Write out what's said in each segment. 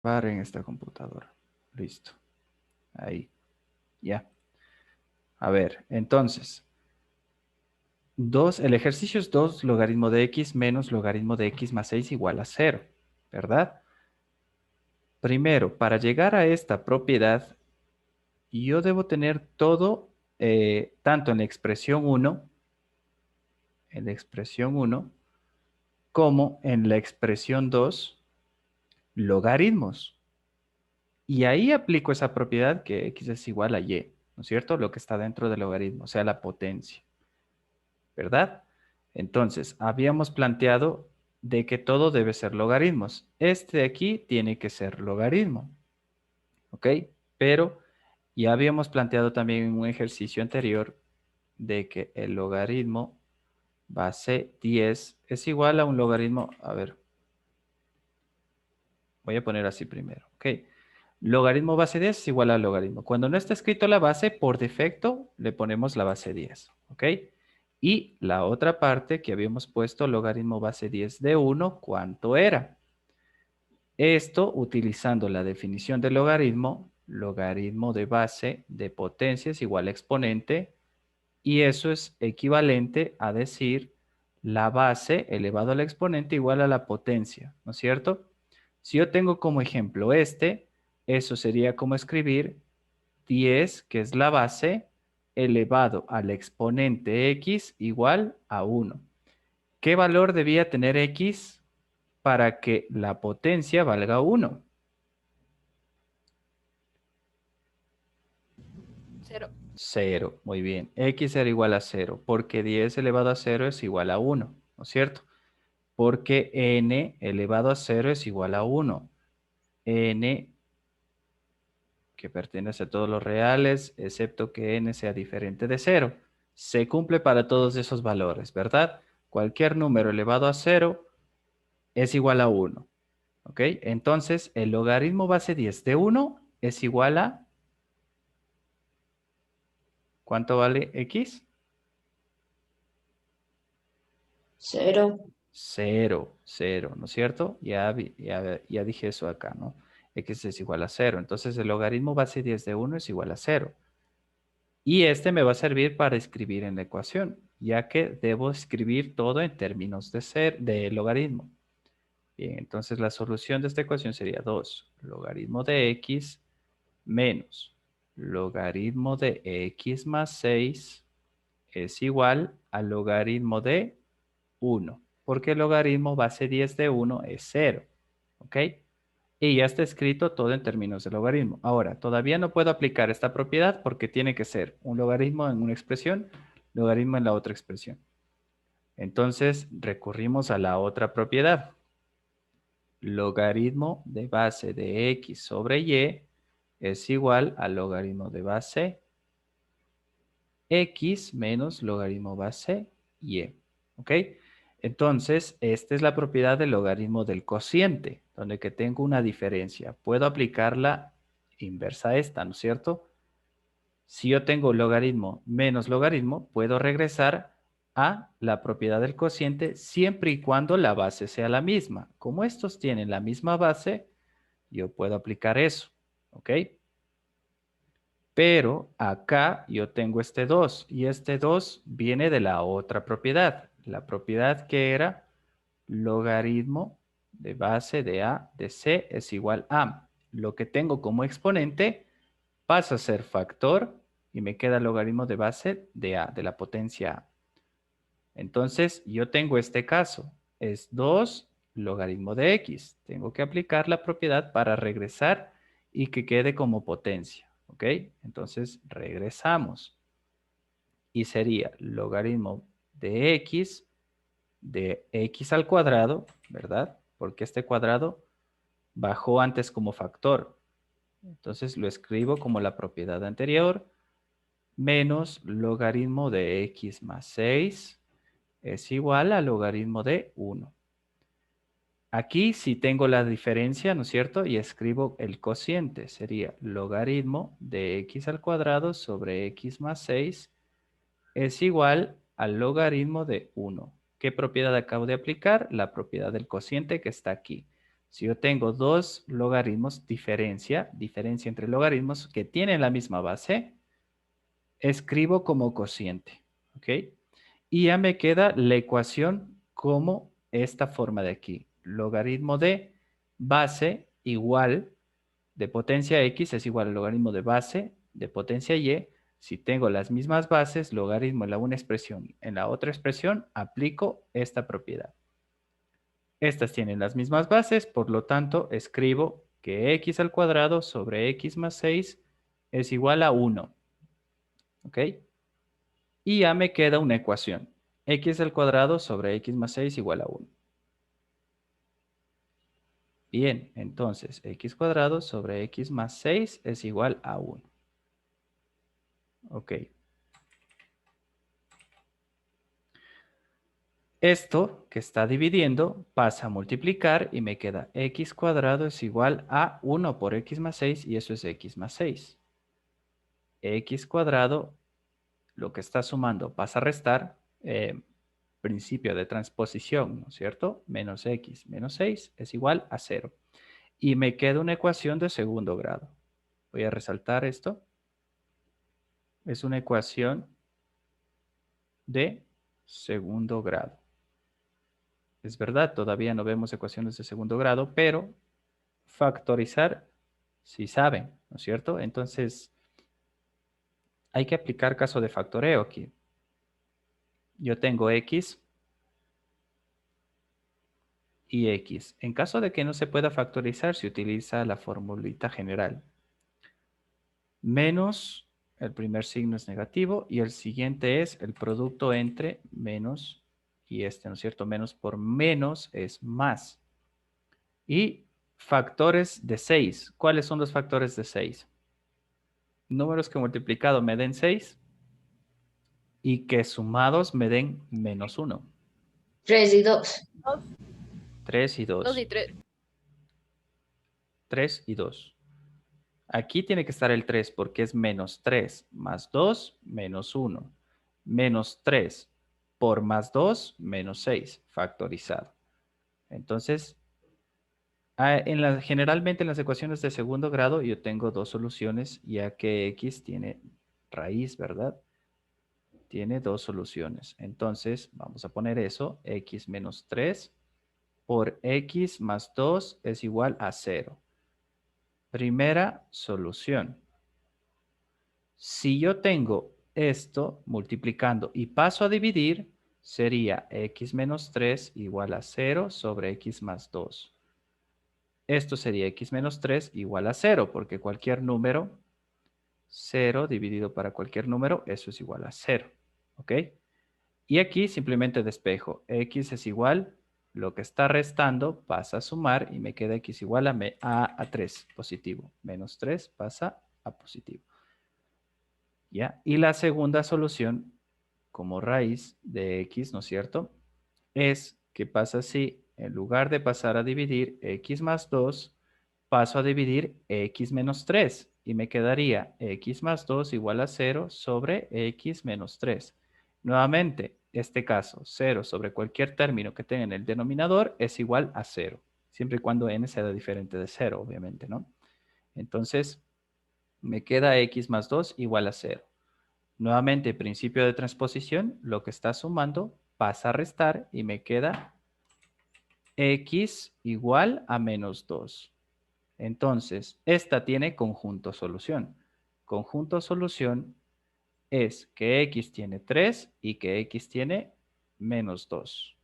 Para en esta computadora. Listo. Ahí. Ya. A ver, entonces, el ejercicio es 2 logaritmo de x menos logaritmo de x más 6 igual a 0, ¿verdad? Primero, para llegar a esta propiedad, yo debo tener todo, tanto en la expresión uno, como en la expresión 2, logaritmos. Y ahí aplico esa propiedad que x es igual a y, ¿no es cierto? Lo que está dentro del logaritmo, o sea, la potencia, ¿verdad? Entonces, habíamos planteado de que todo debe ser logaritmos. Este de aquí tiene que ser logaritmo, ¿ok? Pero ya habíamos planteado también en un ejercicio anterior de que el logaritmo base 10 es igual a un logaritmo, a ver, voy a poner así primero, ¿ok? Logaritmo base 10 es igual a logaritmo. Cuando no está escrito la base, por defecto le ponemos la base 10, ¿ok? Y la otra parte que habíamos puesto, logaritmo base 10 de 1, ¿cuánto era? Esto utilizando la definición de logaritmo, logaritmo de base de potencia es igual a exponente, y eso es equivalente a decir la base elevado al exponente igual a la potencia, ¿no es cierto? Si yo tengo como ejemplo eso sería como escribir 10, que es la base, elevado al exponente x igual a 1. ¿Qué valor debía tener x para que la potencia valga 1? Cero. 0, muy bien. X era igual a 0, porque 10 elevado a 0 es igual a 1, ¿no es cierto? Porque n elevado a 0 es igual a 1. N, que pertenece a todos los reales, excepto que n sea diferente de 0. Se cumple para todos esos valores, ¿verdad? Cualquier número elevado a 0 es igual a 1. ¿Ok? Entonces, el logaritmo base 10 de 1 es igual a... ¿Cuánto vale x? Cero. 0, 0, ¿no es cierto? Ya dije eso acá, ¿no? X es igual a 0. Entonces, el logaritmo base 10 de 1 es igual a 0. Y este me va a servir para escribir en la ecuación, ya que debo escribir todo en términos de logaritmo. Bien, entonces la solución de esta ecuación sería 2 logaritmo de x menos logaritmo de x más 6 es igual al logaritmo de 1, porque el logaritmo base 10 de 1 es 0, ¿ok? Y ya está escrito todo en términos de logaritmo. Ahora, todavía no puedo aplicar esta propiedad porque tiene que ser un logaritmo en una expresión, logaritmo en la otra expresión. Entonces, recurrimos a la otra propiedad. Logaritmo de base de x sobre y es igual al logaritmo de base x menos logaritmo base y. ¿Ok? Entonces, esta es la propiedad del logaritmo del cociente, donde que tengo una diferencia. Puedo aplicarla inversa a esta, ¿no es cierto? Si yo tengo logaritmo menos logaritmo, puedo regresar a la propiedad del cociente siempre y cuando la base sea la misma. Como estos tienen la misma base, yo puedo aplicar eso. ¿Ok? Pero acá yo tengo este 2 y este 2 viene de la otra propiedad. La propiedad que era logaritmo de base de A de C es igual a. Lo que tengo como exponente pasa a ser factor y me queda logaritmo de base de A, de la potencia A. Entonces yo tengo este caso. Es 2 logaritmo de X. Tengo que aplicar la propiedad para regresar y que quede como potencia. ¿Ok? Entonces regresamos. Y sería logaritmo de X al cuadrado, ¿verdad? Porque este cuadrado bajó antes como factor. Entonces lo escribo como la propiedad anterior, menos logaritmo de X más 6 es igual a logaritmo de 1. Aquí sí tengo la diferencia, ¿no es cierto? Y escribo el cociente. Sería logaritmo de x al cuadrado sobre x más 6 es igual al logaritmo de 1. ¿Qué propiedad acabo de aplicar? La propiedad del cociente que está aquí. Si yo tengo dos logaritmos, diferencia entre logaritmos que tienen la misma base, escribo como cociente, ¿ok? Y ya me queda la ecuación como esta forma de aquí. Logaritmo de base igual de potencia x es igual al logaritmo de base de potencia y. Si tengo las mismas bases, logaritmo en la una expresión, en la otra expresión, aplico esta propiedad. Estas tienen las mismas bases, por lo tanto, escribo que x al cuadrado sobre x más 6 es igual a 1. ¿Ok? Y ya me queda una ecuación. X al cuadrado sobre x más 6 igual a 1. Bien, entonces x cuadrado sobre x más 6 es igual a 1. Ok. Esto que está dividiendo pasa a multiplicar y me queda x cuadrado es igual a 1 por x más 6 y eso es x más 6. X cuadrado, lo que está sumando pasa a restar, principio de transposición, ¿no es cierto? Menos x menos 6 es igual a 0. Y me queda una ecuación de segundo grado. Voy a resaltar esto. Es una ecuación de segundo grado. Es verdad, todavía no vemos ecuaciones de segundo grado, pero factorizar sí saben, ¿no es cierto? Entonces, hay que aplicar caso de factoreo aquí. Yo tengo x y x. En caso de que no se pueda factorizar, se utiliza la formulita general. Menos, el primer signo es negativo y el siguiente es el producto entre menos y este, ¿no es cierto? Menos por menos es más. Y factores de 6. ¿Cuáles son los factores de 6? Números que multiplicado me den 6 y que sumados me den menos 1. 3 y 2. 3 y 2 y 2. 3. 3 y 2. Aquí tiene que estar el 3 porque es menos 3 más 2 menos 1. Menos 3 por más 2 menos 6 factorizado. Entonces, generalmente en las ecuaciones de segundo grado yo tengo dos soluciones ya que x tiene raíz, ¿verdad? Tiene dos soluciones. Entonces, vamos a poner eso, x menos 3 por x más 2 es igual a 0. Primera solución. Si yo tengo esto multiplicando y paso a dividir, sería x menos 3 igual a 0 sobre x más 2. Esto sería x menos 3 igual a 0, porque cualquier número, 0 dividido para cualquier número, eso es igual a 0. ¿Ok? Y aquí simplemente despejo. X es igual, lo que está restando pasa a sumar y me queda x igual a 3, positivo. Menos 3 pasa a positivo. ¿Ya? Y la segunda solución, como raíz de x, ¿no es cierto? Es que pasa así, en lugar de pasar a dividir x más 2, paso a dividir x menos 3 y me quedaría x más 2 igual a 0 sobre x menos 3. Nuevamente, este caso, 0 sobre cualquier término que tenga en el denominador es igual a 0, siempre y cuando n sea diferente de 0, obviamente, ¿no? Entonces, me queda x más 2 igual a 0. Nuevamente, principio de transposición, lo que está sumando pasa a restar y me queda x igual a menos 2. Entonces, esta tiene conjunto solución. Conjunto solución es que x tiene 3 y que x tiene menos 2.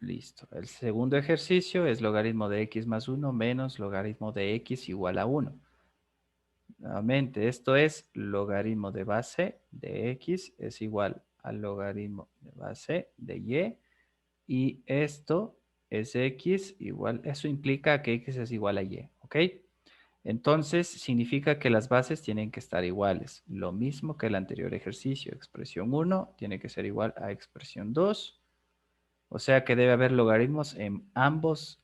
Listo. El segundo ejercicio es logaritmo de x más 1 menos logaritmo de x igual a 1. Nuevamente, esto es logaritmo de base de x es igual al logaritmo de base de y. Y esto es x igual, eso implica que x es igual a y, ¿ok? Entonces, significa que las bases tienen que estar iguales. Lo mismo que el anterior ejercicio. Expresión 1 tiene que ser igual a expresión 2. O sea que debe haber logaritmos en ambas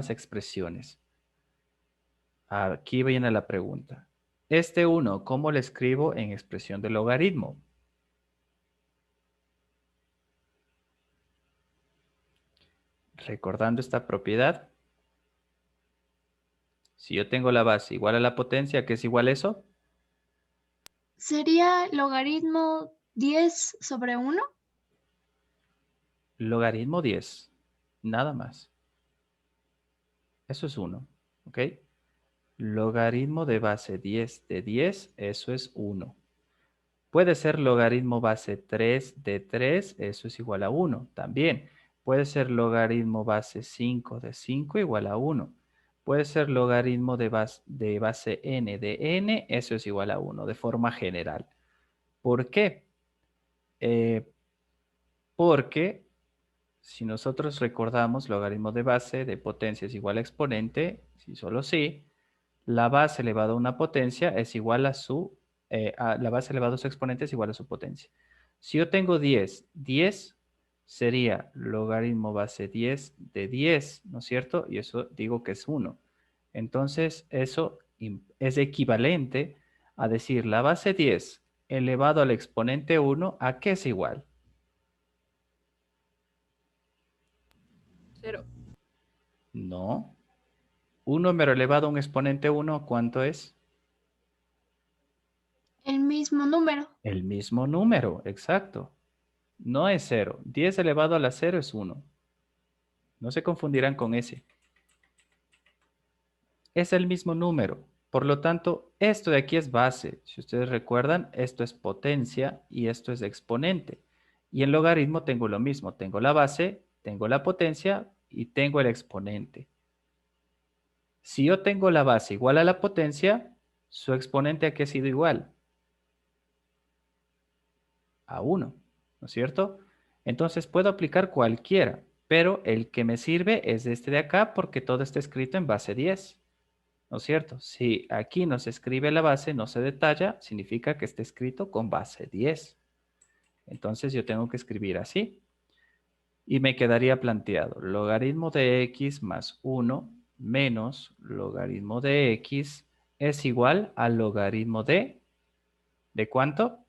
expresiones. Aquí viene la pregunta. Este 1, ¿cómo lo escribo en expresión de logaritmo? recordando esta propiedad, si yo tengo la base igual a la potencia, ¿qué es igual a eso? Sería logaritmo 10 sobre 1. Logaritmo 10, nada más. Eso es 1, ¿ok? Logaritmo de base 10 de 10, eso es 1. Puede ser logaritmo base 3 de 3, eso es igual a 1 también. Puede ser logaritmo base 5 de 5 igual a 1. Puede ser logaritmo de base n de n, eso es igual a 1, de forma general. ¿Por qué? Eh, porque si nosotros recordamos logaritmo de base de potencia es igual a exponente, si solo sí, la base elevado a una potencia es igual a la base elevado a su exponente es igual a su potencia. Si yo tengo 10, 10 sería logaritmo base 10 de 10, ¿no es cierto? Y eso digo que es 1. Entonces, eso es equivalente a decir la base 10 elevado al exponente 1, ¿a qué es igual? 0. No. Un número elevado a un exponente 1, ¿cuánto es? El mismo número. El mismo número, exacto. No es 0. 10 elevado a la 0 es 1. No se confundirán con ese. Es el mismo número. Por lo tanto, esto de aquí es base. Si ustedes recuerdan, esto es potencia y esto es exponente. Y en logaritmo tengo lo mismo. Tengo la base, tengo la potencia y tengo el exponente. Si yo tengo la base igual a la potencia, su exponente aquí ha sido igual a 1, ¿no es cierto? Entonces puedo aplicar cualquiera, pero el que me sirve es este de acá porque todo está escrito en base 10, ¿no es cierto? Si aquí no se escribe la base, no se detalla, significa que está escrito con base 10. Entonces yo tengo que escribir así y me quedaría planteado logaritmo de x más 1 menos logaritmo de x es igual al logaritmo ¿de cuánto?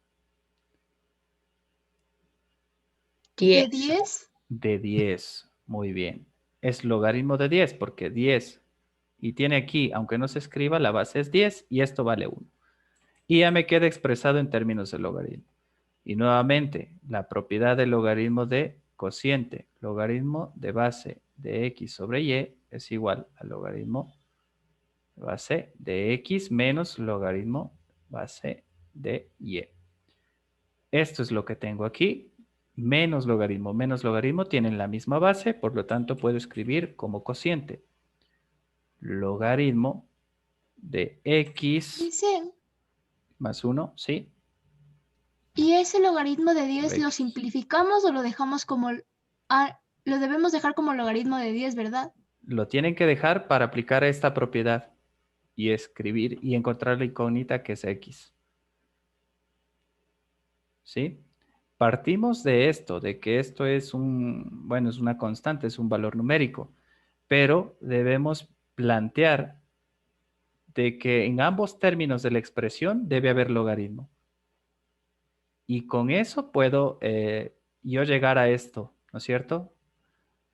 ¿De 10. 10? De 10. Muy bien. Es logaritmo de 10 porque 10 y tiene aquí, aunque no se escriba, la base es 10 y esto vale 1. Y ya me queda expresado en términos de logaritmo. Y nuevamente, la propiedad del logaritmo de cociente, logaritmo de base de x sobre y es igual al logaritmo de base de x menos logaritmo base de y. Esto es lo que tengo aquí. Menos logaritmo tienen la misma base, por lo tanto puedo escribir como cociente. Logaritmo de x Dice, más 1, ¿sí? ¿y ese logaritmo de 10 lo X. simplificamos o lo dejamos como... lo debemos dejar como logaritmo de 10, ¿verdad? Lo tienen que dejar para aplicar esta propiedad y escribir y encontrar la incógnita que es x. ¿Sí? Partimos de esto, de que esto es bueno, es una constante, es un valor numérico, pero debemos plantear de que en ambos términos de la expresión debe haber logaritmo. Y con eso puedo yo llegar a esto, ¿no es cierto?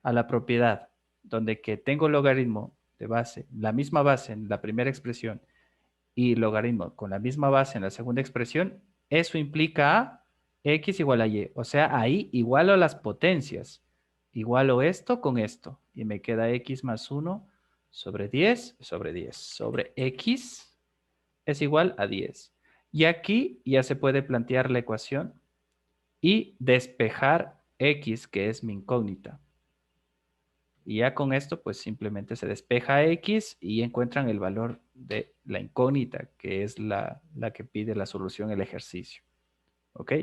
A la propiedad, donde que tengo logaritmo de base, la misma base en la primera expresión y logaritmo con la misma base en la segunda expresión, eso implica a x igual a y. O sea, ahí igualo las potencias. Igualo esto con esto. Y me queda x más 1 sobre 10 sobre 10 sobre x es igual a 10. Y aquí ya se puede plantear la ecuación y despejar x, que es mi incógnita. Y ya con esto, pues simplemente se despeja x y encuentran el valor de la incógnita, que es la que pide la solución el ejercicio. ¿Ok?